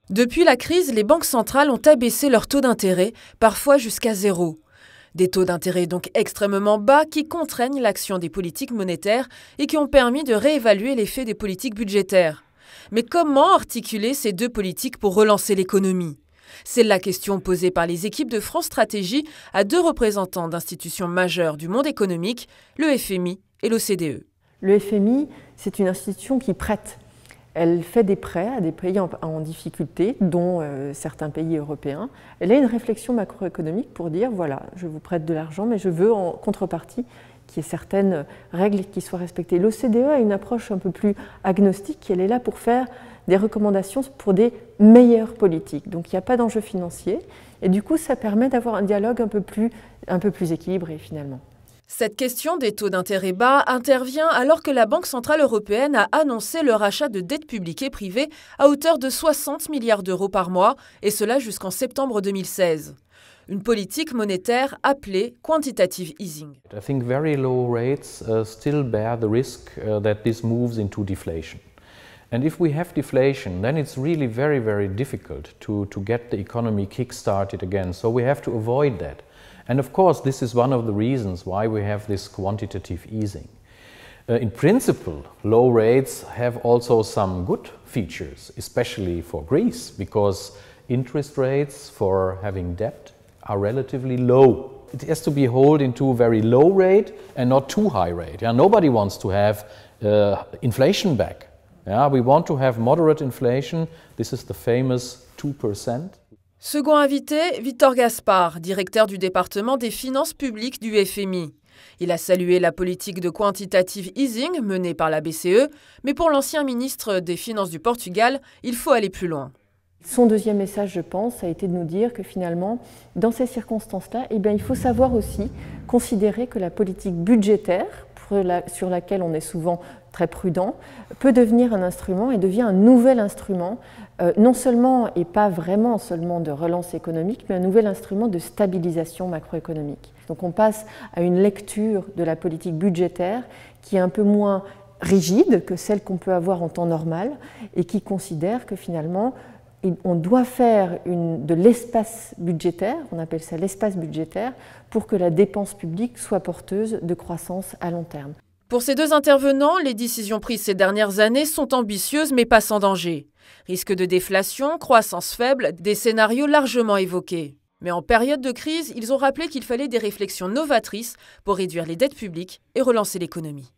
Depuis la crise, les banques centrales ont abaissé leur taux d'intérêt, parfois jusqu'à 0. Des taux d'intérêt donc extrêmement bas qui contraignent l'action des politiques monétaires et qui ont permis de réévaluer l'effet des politiques budgétaires. Mais comment articuler ces deux politiques pour relancer l'économie ? C'est la question posée par les équipes de France Stratégie à deux représentants d'institutions majeures du monde économique, le FMI et l'OCDE. Le FMI, c'est une institution qui prête. Elle fait des prêts à des pays en difficulté, dont certains pays européens. Elle a une réflexion macroéconomique pour dire, voilà, je vous prête de l'argent, mais je veux en contrepartie qu'il y ait certaines règles qui soient respectées. L'OCDE a une approche un peu plus agnostique, elle est là pour faire des recommandations pour des meilleures politiques. Donc il n'y a pas d'enjeu financier, et du coup ça permet d'avoir un dialogue un peu plus équilibré finalement. Cette question des taux d'intérêt bas intervient alors que la Banque centrale européenne a annoncé le rachat de dettes publiques et privées à hauteur de 60 milliards d'euros par mois, et cela jusqu'en septembre 2016. Une politique monétaire appelée quantitative easing. I think very low rates still bear the risk that this moves into deflation. And if we have deflation, then it's really very, very difficult to get the economy kick-started again. So we have to avoid that. And of course, this is one of the reasons why we have this quantitative easing. In principle, low rates have also some good features, especially for Greece, because interest rates for having debt are relatively low. It has to be held into a very low rate and not too high rate. Yeah, nobody wants to have inflation back. Yeah, we want to have moderate inflation. This is the famous 2%. Second invité, Victor Gaspard, directeur du département des finances publiques du FMI. Il a salué la politique de quantitative easing menée par la BCE, mais pour l'ancien ministre des Finances du Portugal, il faut aller plus loin. Son deuxième message, je pense, a été de nous dire que finalement, dans ces circonstances-là, il faut savoir aussi considérer que la politique budgétaire, sur laquelle on est souvent très prudent, peut devenir un instrument et devient un nouvel instrument, non seulement et pas vraiment seulement de relance économique, mais un nouvel instrument de stabilisation macroéconomique. Donc on passe à une lecture de la politique budgétaire qui est un peu moins rigide que celle qu'on peut avoir en temps normal et qui considère que finalement on doit faire de l'espace budgétaire, on appelle ça l'espace budgétaire, pour que la dépense publique soit porteuse de croissance à long terme. Pour ces deux intervenants, les décisions prises ces dernières années sont ambitieuses mais pas sans danger. Risque de déflation, croissance faible, des scénarios largement évoqués. Mais en période de crise, ils ont rappelé qu'il fallait des réflexions novatrices pour réduire les dettes publiques et relancer l'économie.